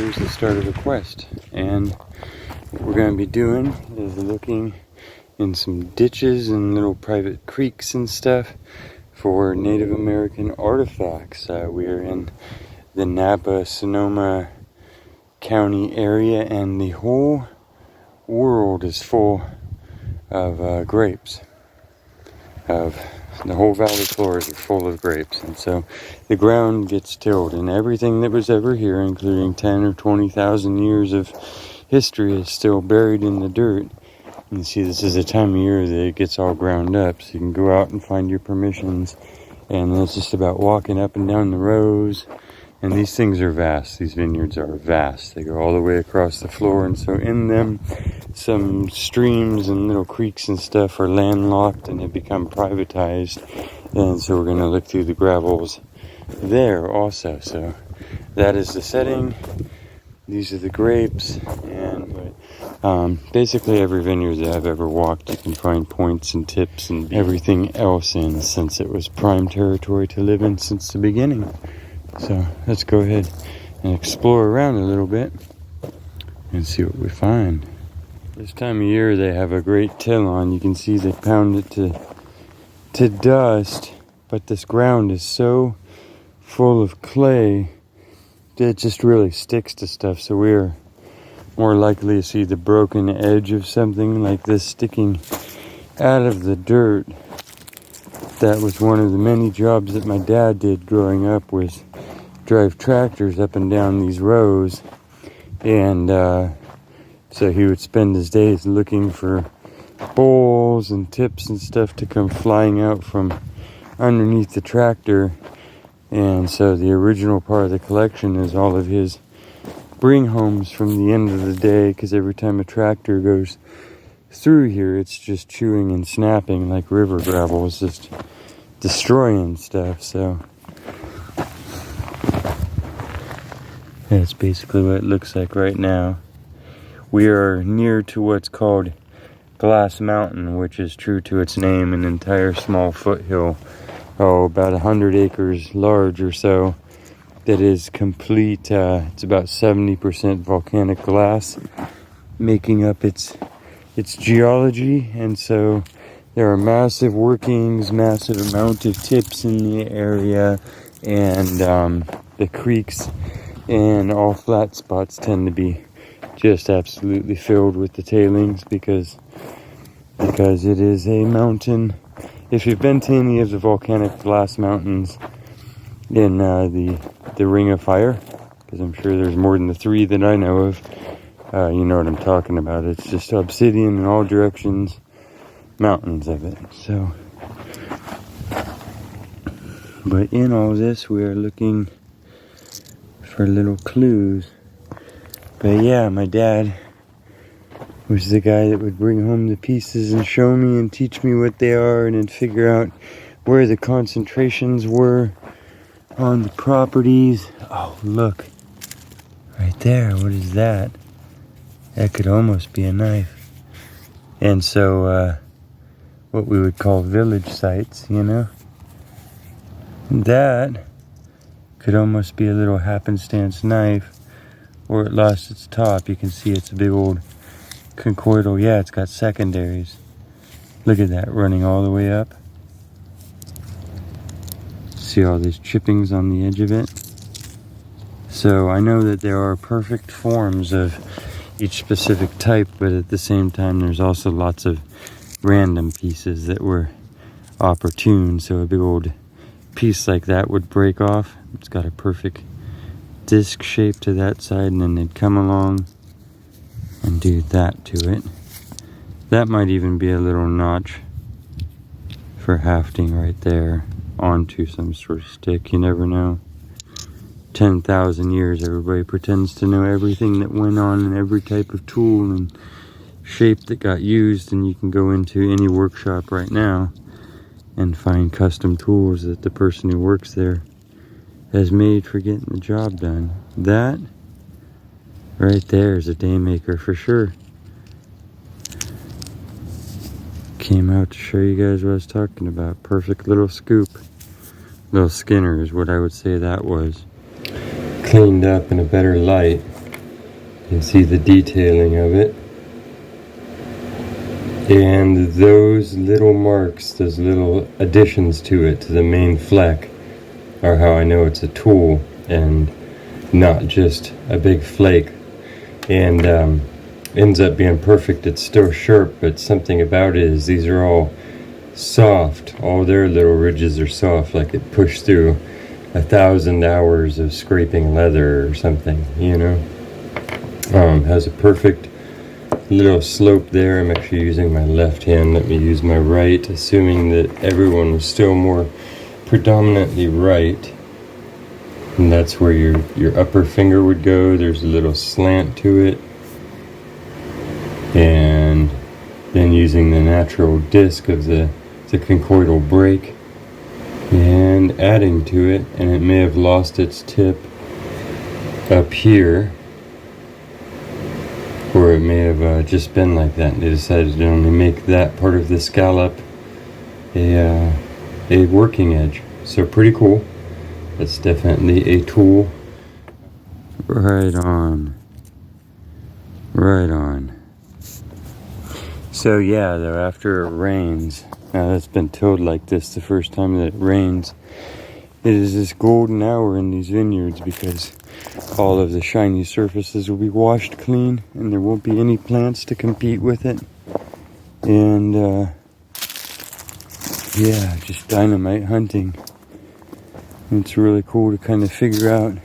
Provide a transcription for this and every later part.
becomes the start of a quest. And what we're going to be doing is looking in some ditches and little private creeks and stuff for Native American artifacts. We are in the Napa, Sonoma County area, and the whole world is full of grapes. The whole valley floors are full of grapes, and so the ground gets tilled, and everything that was ever here, including 10 or 20,000 years of history, is still buried in the dirt. And see, this is a time of year that it gets all ground up, so you can go out and find your permissions, and it's just about walking up and down the rows. And these things are vast. These vineyards are vast. They go all the way across the floor, and so in them, some streams and little creeks and stuff are landlocked and have become privatized. And so we're going to look through the gravels there also. So that is the setting. These are the grapes, and basically every vineyard that I've ever walked, you can find points and tips and everything else in, since it was prime territory to live in since the beginning. So let's go ahead and explore around a little bit and see what we find. This time of year they have a great till on. You can see they pound it to dust, but this ground is so full of clay that it just really sticks to stuff. So we're more likely to see the broken edge of something like this sticking out of the dirt. That was one of the many jobs that my dad did growing up, was drive tractors up and down these rows. And so he would spend his days looking for bowls and tips and stuff to come flying out from underneath the tractor. And so the original part of the collection is all of his bring homes from the end of the day, because every time a tractor goes through here, it's just chewing and snapping like river gravel. It's just destroying stuff. So that's basically what it looks like right now. We are near to what's called Glass Mountain, which is true to its name, an entire small foothill, about 100 acres large or so, that is complete. It's about 70% volcanic glass making up its geology, and so there are massive workings, massive amount of tips in the area, and the creeks and all flat spots tend to be just absolutely filled with the tailings because it is a mountain. If you've been to any of the volcanic glass mountains in the Ring of Fire, because I'm sure there's more than the 3 that I know of, you know what I'm talking about. It's just obsidian in all directions, mountains of it. So, but in all this, we are looking for little clues. But yeah, my dad was the guy that would bring home the pieces and show me and teach me what they are, and then figure out where the concentrations were on the properties. Oh, look. Right there. What is that? That could almost be a knife. And so, what we would call village sites, you know? That could almost be a little happenstance knife, or it lost its top. You can see it's a big old conchoidal. Yeah, it's got secondaries. Look at that, running all the way up. See all these chippings on the edge of it? So I know that there are perfect forms of each specific type, but at the same time there's also lots of random pieces that were opportune. So a big old piece like that would break off. It's got a perfect disc shape to that side, and then they'd come along and do that to it. That might even be a little notch for hafting right there onto some sort of stick. You never know. 10,000 years, everybody pretends to know everything that went on in every type of tool and shape that got used, and you can go into any workshop right now and find custom tools that the person who works there has made for getting the job done. That right there is a daymaker for sure. Came out to show you guys what I was talking about. Perfect little scoop. Little skinner is what I would say that was. Cleaned up in a better light. You can see the detailing of it. And those little marks, those little additions to it, to the main fleck, are how I know it's a tool and not just a big flake. And ends up being perfect. It's still sharp, but something about it is these are all soft. All their little ridges are soft, like it pushed through 1,000 hours of scraping leather or something, you know. Has a perfect little slope there. I'm actually using my left hand. Let me use my right, assuming that everyone was still more predominantly right. And that's where your upper finger would go. There's a little slant to it. And then using the natural disc of the conchoidal break and adding to it, and it may have lost its tip up here, or it may have just been like that, and they decided to only make that part of the scallop a working edge. So pretty cool. That's definitely a tool. Right on. Right on. So yeah, though, after it rains, now that's been tilled like this the first time that it rains, it is this golden hour in these vineyards because all of the shiny surfaces will be washed clean and there won't be any plants to compete with it. And yeah, just dynamite hunting. It's really cool to kind of figure out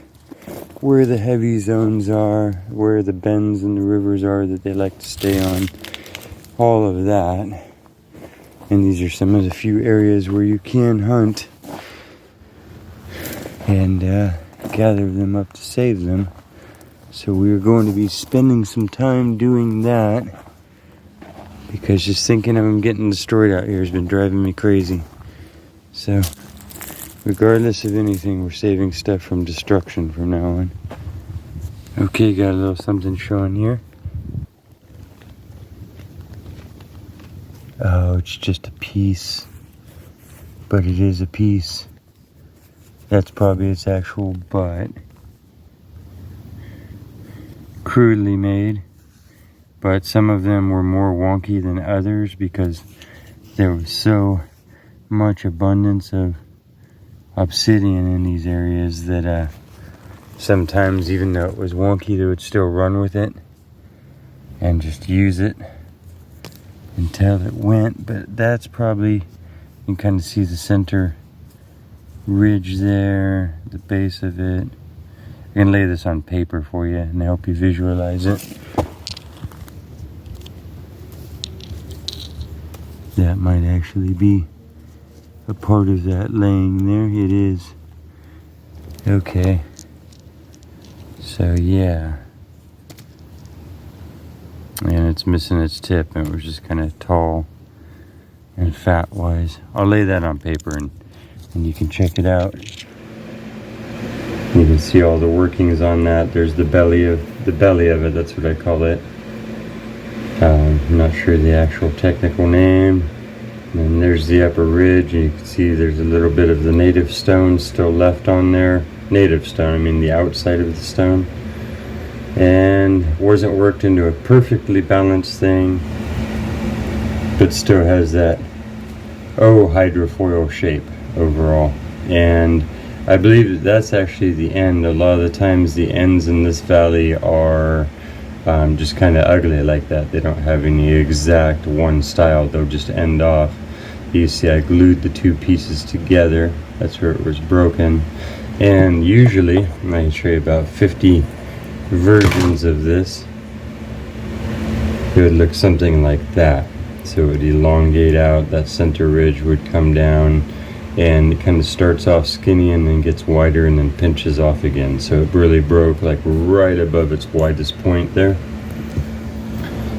where the heavy zones are, where the bends and the rivers are that they like to stay on. All of that. And these are some of the few areas where you can hunt and gather them up to save them. So we're going to be spending some time doing that because just thinking of them getting destroyed out here has been driving me crazy. So regardless of anything, we're saving stuff from destruction from now on. Okay, got a little something showing here. Oh, it's just a piece, but it is a piece. That's probably its actual butt. Crudely made, but some of them were more wonky than others because there was so much abundance of obsidian in these areas that sometimes, even though it was wonky, they would still run with it and just use it until it went. But that's probably, you can kind of see the center ridge there, the base of it. I'm gonna lay this on paper for you and help you visualize it. That might actually be a part of that laying there. It is. Okay. So yeah. And it's missing its tip, and it was just kind of tall and fat wise. I'll lay that on paper and you can check it out. You can see all the workings on that. There's the belly of it, that's what I call it. I'm not sure the actual technical name. And then there's the upper ridge, and you can see there's a little bit of the native stone still left on there. Native stone, I mean the outside of the stone. And wasn't worked into a perfectly balanced thing, but still has that hydrofoil shape overall. And I believe that's actually the end. A lot of the times the ends in this valley are just kind of ugly like that. They don't have any exact one style. They'll just end off. You see I glued the two pieces together. That's where it was broken. And usually, I can show you about 50 versions of this. It would look something like that. So it would elongate out, that center ridge would come down, and it kind of starts off skinny and then gets wider and then pinches off again. So it really broke like right above its widest point there.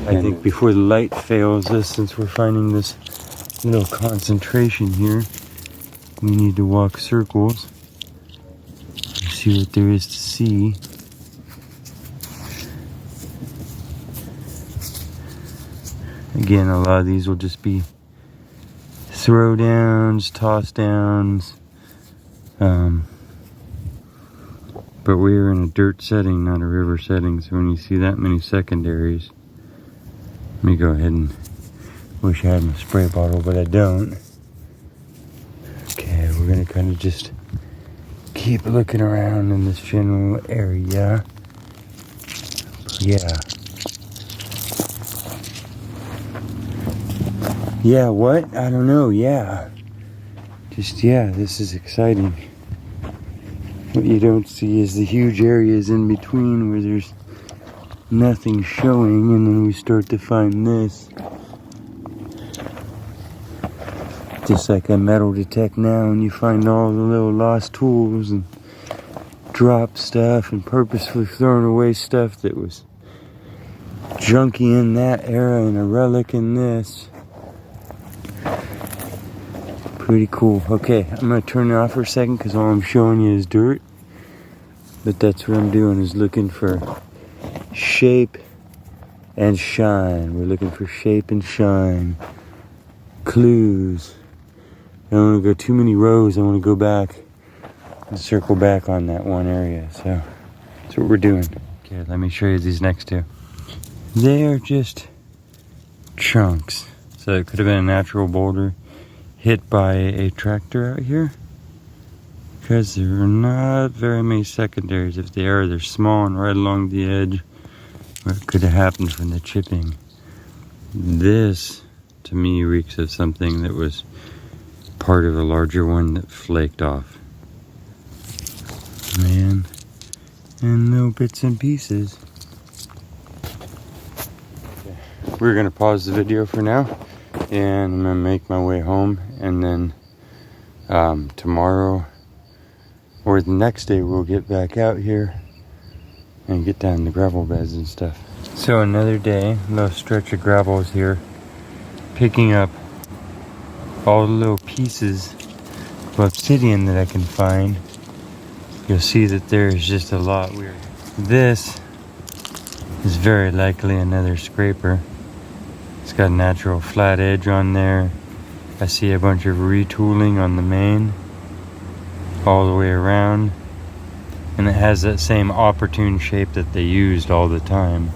I think before the light fails us, since we're finding this little concentration here, we need to walk circles and see what there is to see. Again, a lot of these will just be throw downs, toss downs, But we're in a dirt setting, not a river setting, so when you see that many secondaries, let me go ahead and wish I had my spray bottle, but I don't. Okay, we're gonna kind of just keep looking around in this general area. Yeah. Yeah, what? I don't know, yeah. Just, yeah, this is exciting. What you don't see is the huge areas in between where there's nothing showing, and then we start to find this. Just like a metal detect now, and you find all the little lost tools and drop stuff and purposefully thrown away stuff that was junky in that era and a relic in this. Pretty cool. Okay, I'm gonna turn it off for a second because all I'm showing you is dirt. But that's what I'm doing, is looking for shape and shine. We're looking for shape and shine. Clues. I don't want to go too many rows. I want to go back and circle back on that one area. So that's what we're doing. Okay, let me show you these next two. They're just chunks. So it could have been a natural boulder hit by a tractor out here, because there are not very many secondaries. If they are, they're small and right along the edge where it could have happened from the chipping. This, to me, reeks of something that was part of a larger one that flaked off. Man, and little bits and pieces. Okay. We're gonna pause the video for now, and I'm gonna make my way home, and then tomorrow or the next day we'll get back out here and get down the gravel beds and stuff. So another day, a little stretch of gravel is here, picking up all the little pieces of obsidian that I can find. You'll see that there is just a lot weird. This is very likely another scraper. It's got a natural flat edge on there. I see a bunch of retooling on the main all the way around, and it has that same opportune shape that they used all the time,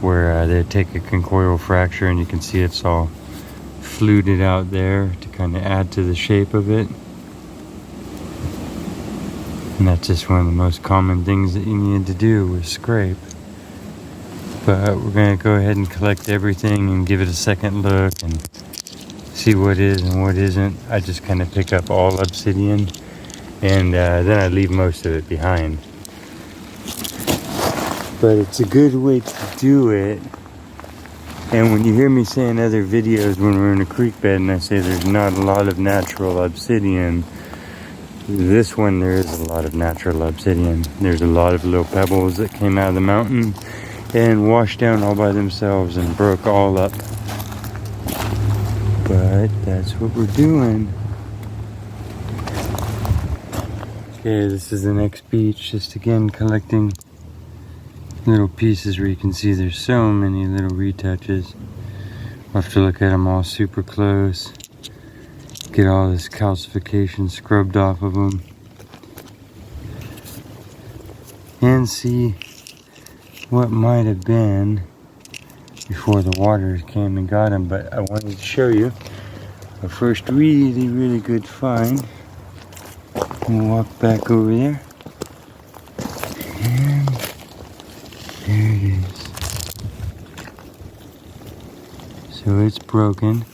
where they take a conchoidal fracture and you can see it's all fluted out there to kind of add to the shape of it. And that's just one of the most common things that you need to do with scrape. But we're going to go ahead and collect everything and give it a second look and see what is and what isn't. I just kind of pick up all obsidian, and then I leave most of it behind. But it's a good way to do it. And when you hear me say in other videos when we're in a creek bed and I say there's not a lot of natural obsidian, this one there is a lot of natural obsidian. There's a lot of little pebbles that came out of the mountain and washed down all by themselves and broke all up. But that's what we're doing. Okay, this is the next beach. Just again collecting little pieces where you can see there's so many little retouches. I'll have to look at them all super close. Get all this calcification scrubbed off of them. And see what might have been before the water came and got them. But I wanted to show you our first really, really good find. We'll walk back over there. And there it is. So it's broken.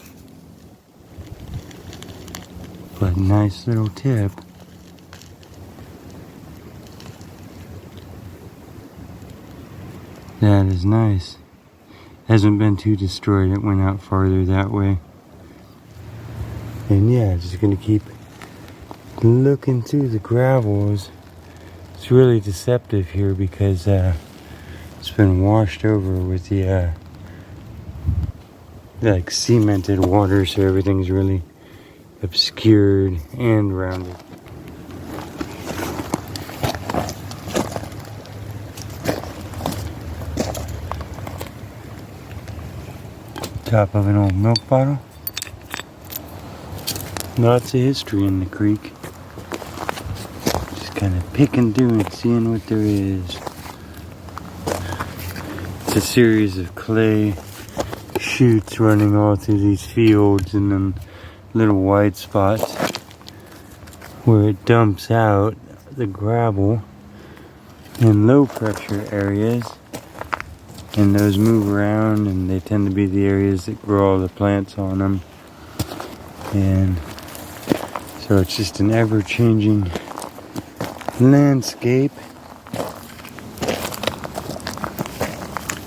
But nice little tip. That is nice. Hasn't been too destroyed. It went out farther that way. And yeah, just gonna keep looking through the gravels. It's really deceptive here because it's been washed over with the like cemented water, so everything's really obscured and rounded. Top of an old milk bottle. Lots of history in the creek. Just kind of picking through and seeing what there is. It's a series of clay chutes running all through these fields and then little wide spots where it dumps out the gravel in low pressure areas, and those move around and they tend to be the areas that grow all the plants on them. And so it's just an ever-changing landscape.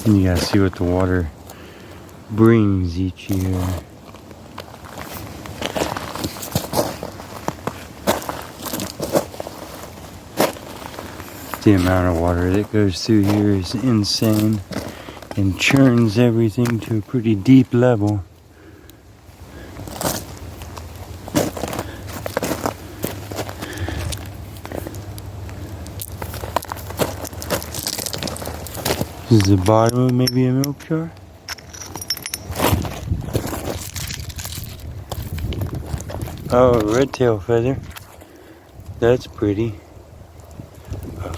And you gotta see what the water brings each year. The amount of water that goes through here is insane and churns everything to a pretty deep level. This is the bottom of maybe a milk jar. Oh, a red-tailed feather. That's pretty.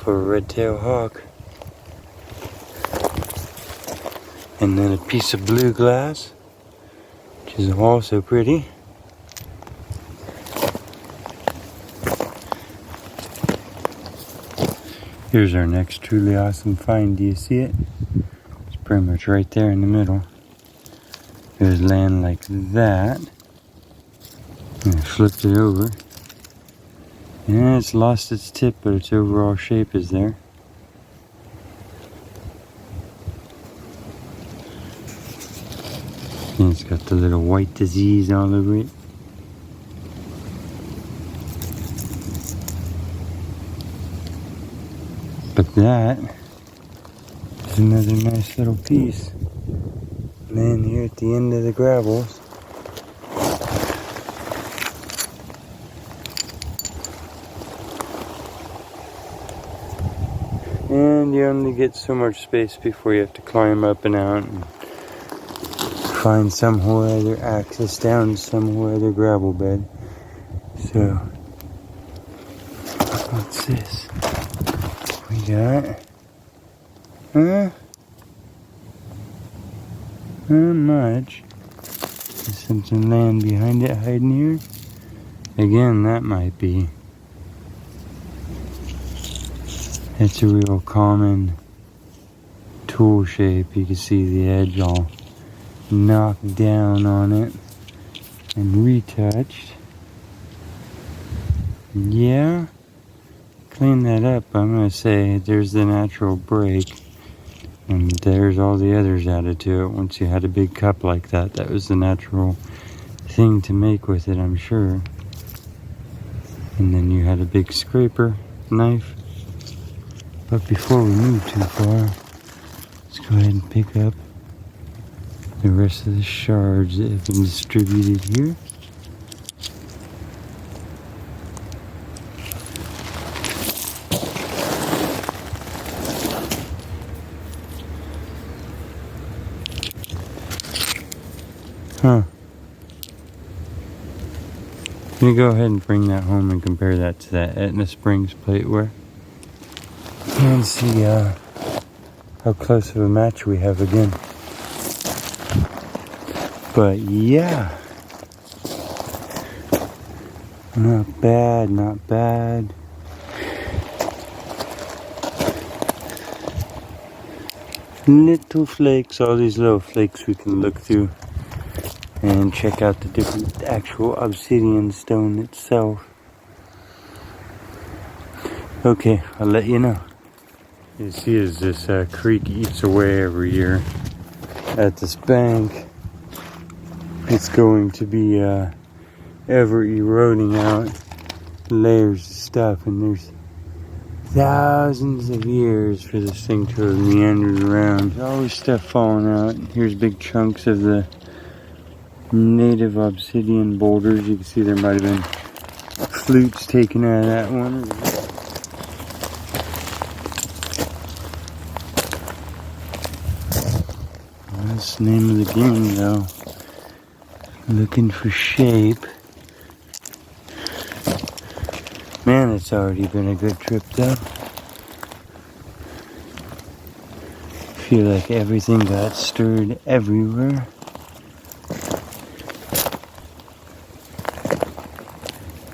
For a red-tailed hawk. And then a piece of blue glass, which is also pretty. Here's our next truly awesome find. Do you see it? It's pretty much right there in the middle. It was laying like that. And I flipped it over. Yeah, it's lost its tip, but its overall shape is there. And it's got the little white disease all over it. But that is another nice little piece. Laying here at the end of the gravels. And you only get so much space before you have to climb up and out and find some whole other access down to some whole other gravel bed. So, what's this? We got, not much. There's something laying behind it hiding here. Again, that might be. It's a real common tool shape. You can see the edge all knocked down on it and retouched. Yeah, clean that up. I'm going to say there's the natural break, and there's all the others added to it. Once you had a big cup like that, that was the natural thing to make with it, I'm sure. And then you had a big scraper knife. But before we move too far, let's go ahead and pick up the rest of the shards that have been distributed here. Huh. I'm gonna go ahead and bring that home and compare that to that Etna Springs plateware. And see how close of a match we have again. But yeah, not bad, not bad. Little flakes, all these little flakes we can look through and check out the different actual obsidian stone itself. Okay, I'll let you know. You see as this creek eats away every year at this bank, it's going to be ever eroding out layers of stuff, and there's thousands of years for this thing to have meandered around. There's always stuff falling out. Here's big chunks of the native obsidian boulders. You can see there might have been flutes taken out of that one. That's the name of the game, though. Looking for shape. Man, it's already been a good trip though. Feel like everything got stirred everywhere.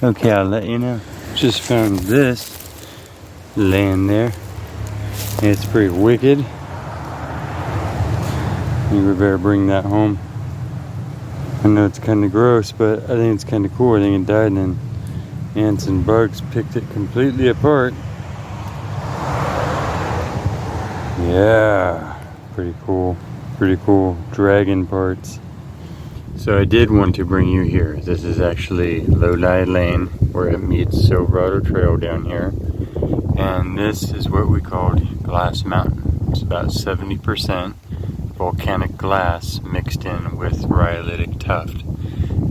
Okay, I'll let you know. Just found this laying there. It's pretty wicked. You better bring that home. I know it's kind of gross, but I think it's kind of cool. I think it died and then ants and bugs picked it completely apart. Yeah, pretty cool. Pretty cool dragon parts. So I did want to bring you here. This is actually Lodi Lane where it meets Silverado Trail down here. And this is what we called Glass Mountain. It's about 70% volcanic glass mixed in with rhyolitic tuff.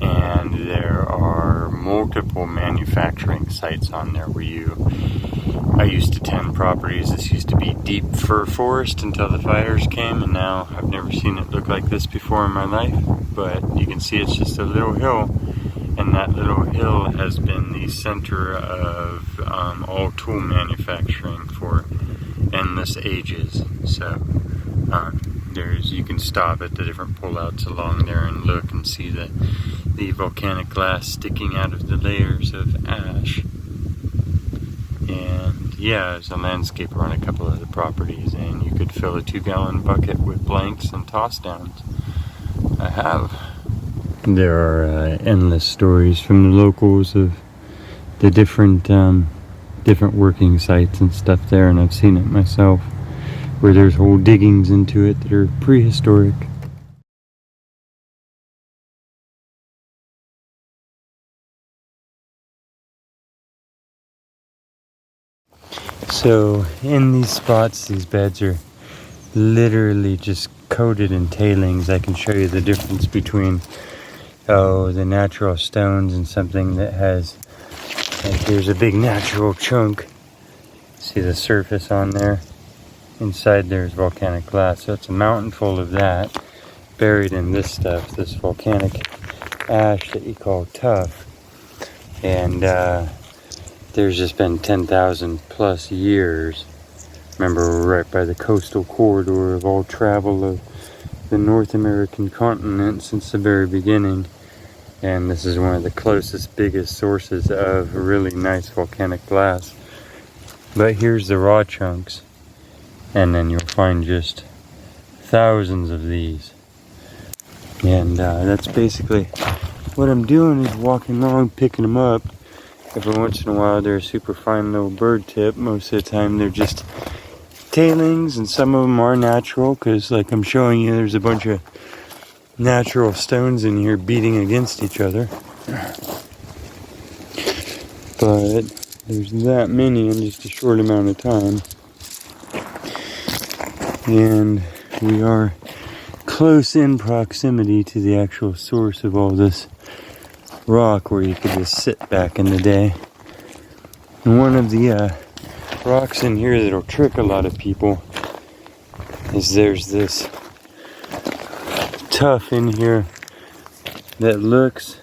And there are multiple manufacturing sites on there where I used to tend properties. This used to be deep fir forest until the fires came, and now I've never seen it look like this before in my life. But you can see it's just a little hill, and that little hill has been the center of all tool manufacturing for endless ages. So you can stop at the different pullouts along there and look and see the volcanic glass sticking out of the layers of ash. And yeah, there's a landscaper on a couple of the properties, and you could fill a 2-gallon bucket with blanks and toss downs. I have. There are endless stories from the locals of the different working sites and stuff there, and I've seen it myself, where there's whole diggings into it that are prehistoric. So in these spots, these beds are literally just coated in tailings. I can show you the difference between the natural stones and something that has, like, here's a big natural chunk. See the surface on there? Inside there's volcanic glass. So it's a mountain full of that buried in this stuff, this volcanic ash that you call tuff. And there's just been 10,000 plus years. Remember, we're right by the coastal corridor of all travel of the North American continent since the very beginning. And this is one of the closest, biggest sources of really nice volcanic glass. But here's the raw chunks. And then you'll find just thousands of these. And that's basically what I'm doing, is walking along, picking them up. Every once in a while they're a super fine little bird tip. Most of the time they're just tailings, and some of them are natural, because like I'm showing you, there's a bunch of natural stones in here beating against each other. But there's that many in just a short amount of time. And we are close in proximity to the actual source of all this rock, where you could just sit back in the day. And one of the rocks in here that'll trick a lot of people is there's this tuff in here that looks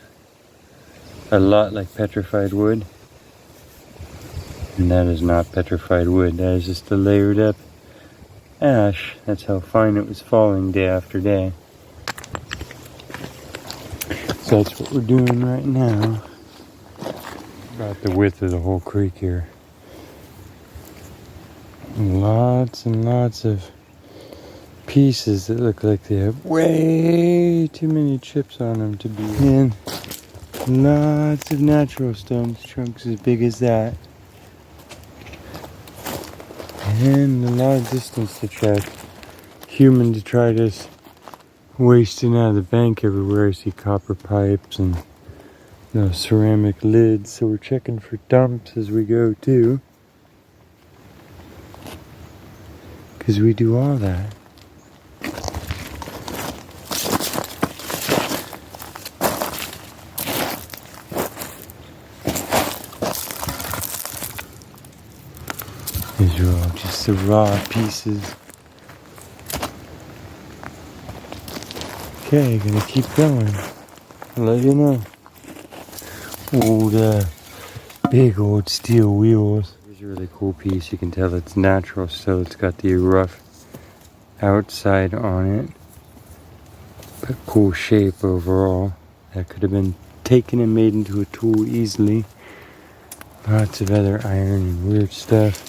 a lot like petrified wood, and that is not petrified wood. That is just a layered up ash. That's how fine it was falling day after day. So that's what we're doing right now. About the width of the whole creek here. Lots and lots of pieces that look like they have way too many chips on them to be in. Lots of natural stones, chunks as big as that. And a lot of distance to check. Human detritus wasting out of the bank everywhere. I see copper pipes and ceramic lids, so we're checking for dumps as we go too, because we do all that. These are all just the raw pieces. Okay, gonna keep going. I'll let you know. Old Big old steel wheels. It's a really cool piece. You can tell it's natural still. It's got the rough outside on it. But cool shape overall. That could have been taken and made into a tool easily. Lots of other iron and weird stuff.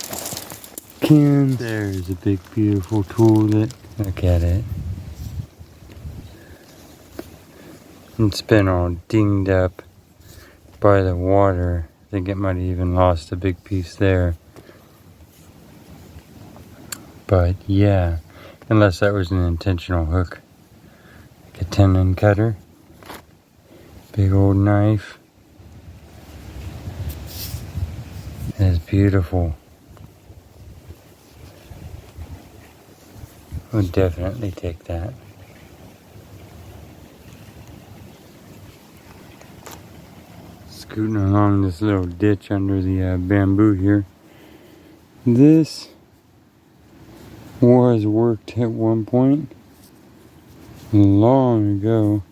Cans. There's a big beautiful tool that, look at it. It's been all dinged up by the water. I think it might have even lost a big piece there. But yeah, unless that was an intentional hook. Like a tenon cutter. Big old knife. That's beautiful. Would definitely take that. Scooting along this little ditch under the bamboo here. This was worked at one point long ago.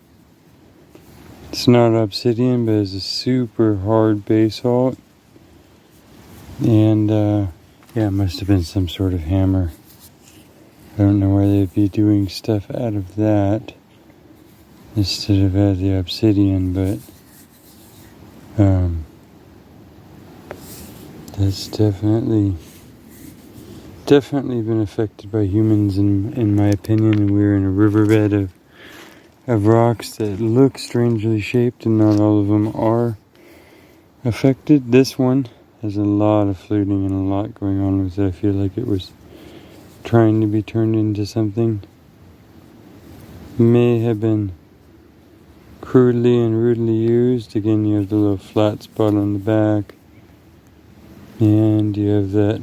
It's not obsidian, but it's a super hard basalt. And yeah, it must have been some sort of hammer. I don't know why they'd be doing stuff out of that instead of out of the obsidian, but that's definitely been affected by humans in my opinion, and we're in a riverbed of rocks that look strangely shaped, and not all of them are affected. This one has a lot of fluting and a lot going on with it. I feel like it was trying to be turned into something. May have been crudely and rudely used. Again, you have the little flat spot on the back, and you have that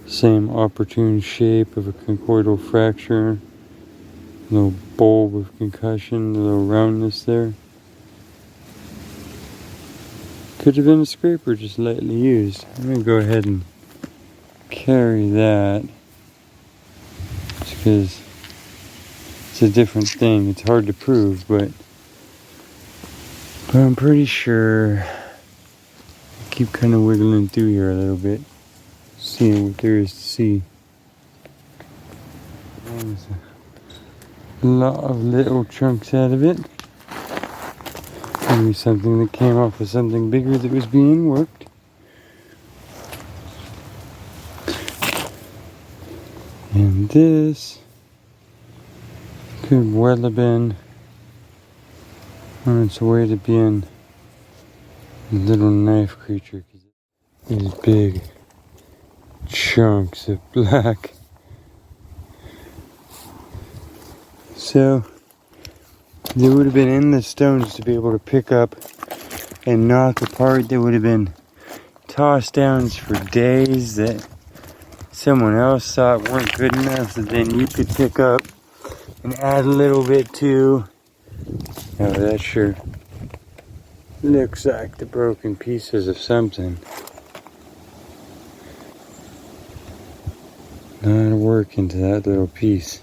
same opportune shape of a conchoidal fracture, little bulb of concussion, the little roundness there. Could have been a scraper just lightly used. I'm going to go ahead and carry that just because it's a different thing. It's hard to prove, but I'm pretty sure. I keep kind of wiggling through here a little bit, seeing what there is to see. There's a lot of little chunks out of it. Maybe something that came off of something bigger that was being worked. And this could well have been on its way to being a little knife creature. These big chunks of black. So they would have been in the stones to be able to pick up and knock apart. They would have been tossed downs for days that someone else thought weren't good enough that then you could pick up and add a little bit to. Now that sure looks like the broken pieces of something. A lot of work into that little piece.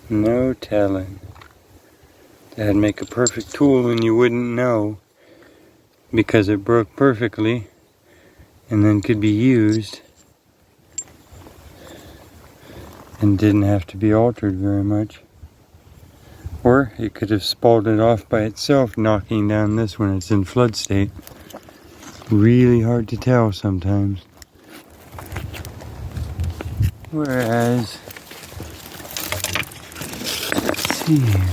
No telling. That'd make a perfect tool and you wouldn't know because it broke perfectly and then could be used and didn't have to be altered very much. Or it could have spalled it off by itself, knocking down this when it's in flood state. Really hard to tell sometimes. Whereas, let's see here.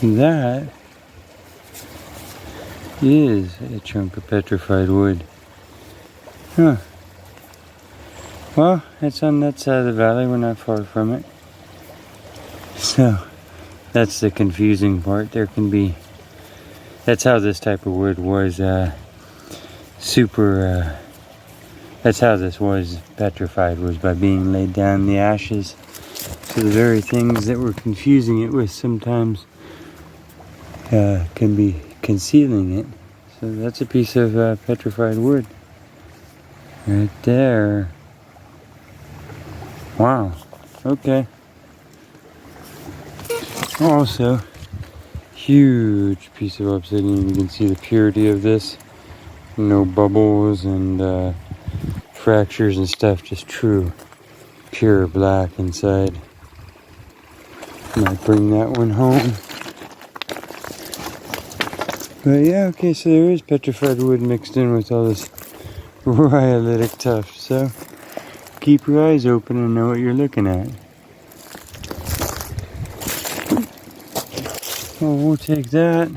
That is a chunk of petrified wood. Huh. Well, it's on that side of the valley. We're not far from it. So, that's the confusing part. There can be... That's how this type of wood was that's how this was petrified, was by being laid down in the ashes. So the very things that were confusing it with sometimes can be concealing it. So that's a piece of petrified wood right there. Wow. Okay. Also, huge piece of obsidian. You can see the purity of this. No bubbles and fractures and stuff. Just true, pure black inside. Might bring that one home. But yeah, okay, so there is petrified wood mixed in with all this rhyolitic tuff. So keep your eyes open and know what you're looking at. Oh, we'll take that.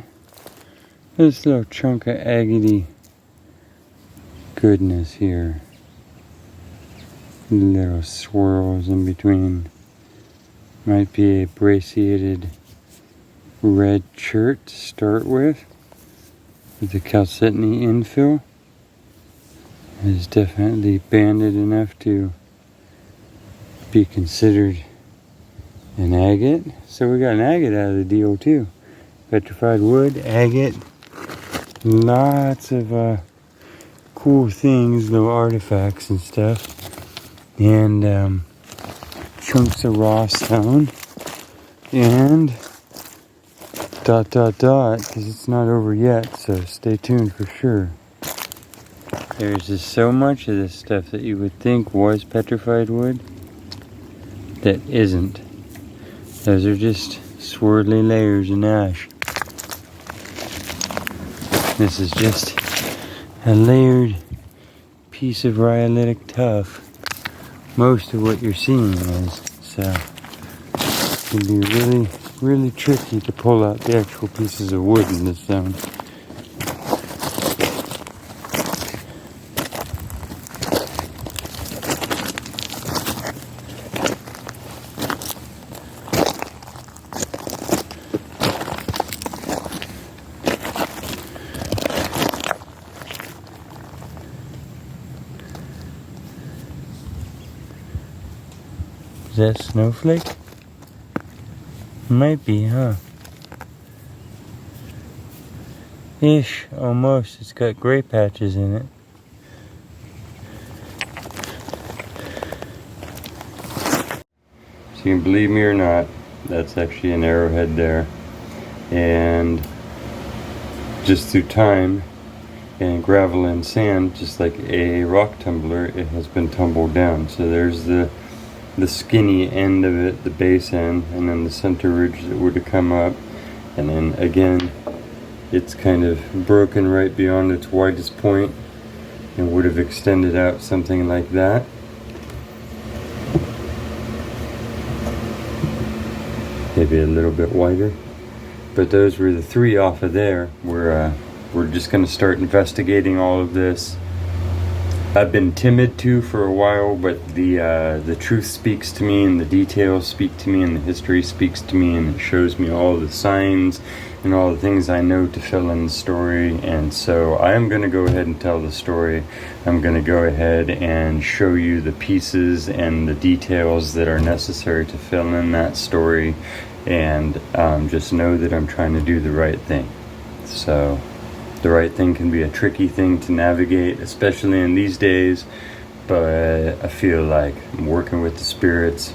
This little chunk of agate goodness here. Little swirls in between. Might be a brachiated red chert to start with the chalcedony infill. It is definitely banded enough to be considered an agate. So we got an agate out of the deal too. Petrified wood, agate, lots of cool things, little artifacts and stuff, and chunks of raw stone, and ... because it's not over yet, so stay tuned for sure. There's just so much of this stuff that you would think was petrified wood that isn't. Those are just swirly layers in ash. This is just a layered piece of rhyolitic tuff. Most of what you're seeing is, so it can be really tricky to pull out the actual pieces of wood in this zone. Is that snowflake? Might be, huh? Ish, almost. It's got gray patches in it. So you can believe me or not, that's actually an arrowhead there. And just through time and gravel and sand, just like a rock tumbler, it has been tumbled down. So there's the skinny end of it, the base end, and then the center ridge that would have come up, and then again it's kind of broken right beyond its widest point and would have extended out something like that. Maybe a little bit wider, but those were the three off of there. We're just going to start investigating all of this. I've been timid too for a while, but the truth speaks to me, and the details speak to me, and the history speaks to me, and it shows me all the signs and all the things I know to fill in the story. And so I am going to go ahead and tell the story. I'm going to go ahead and show you the pieces and the details that are necessary to fill in that story, and just know that I'm trying to do the right thing. So the right thing can be a tricky thing to navigate, especially in these days, but I feel like I'm working with the spirits.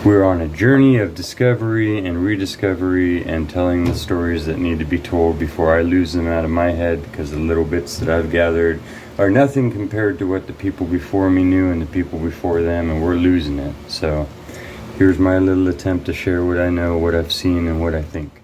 We're on a journey of discovery and rediscovery and telling the stories that need to be told before I lose them out of my head, because the little bits that I've gathered are nothing compared to what the people before me knew and the people before them, and we're losing it. So here's my little attempt to share what I know, what I've seen, and what I think.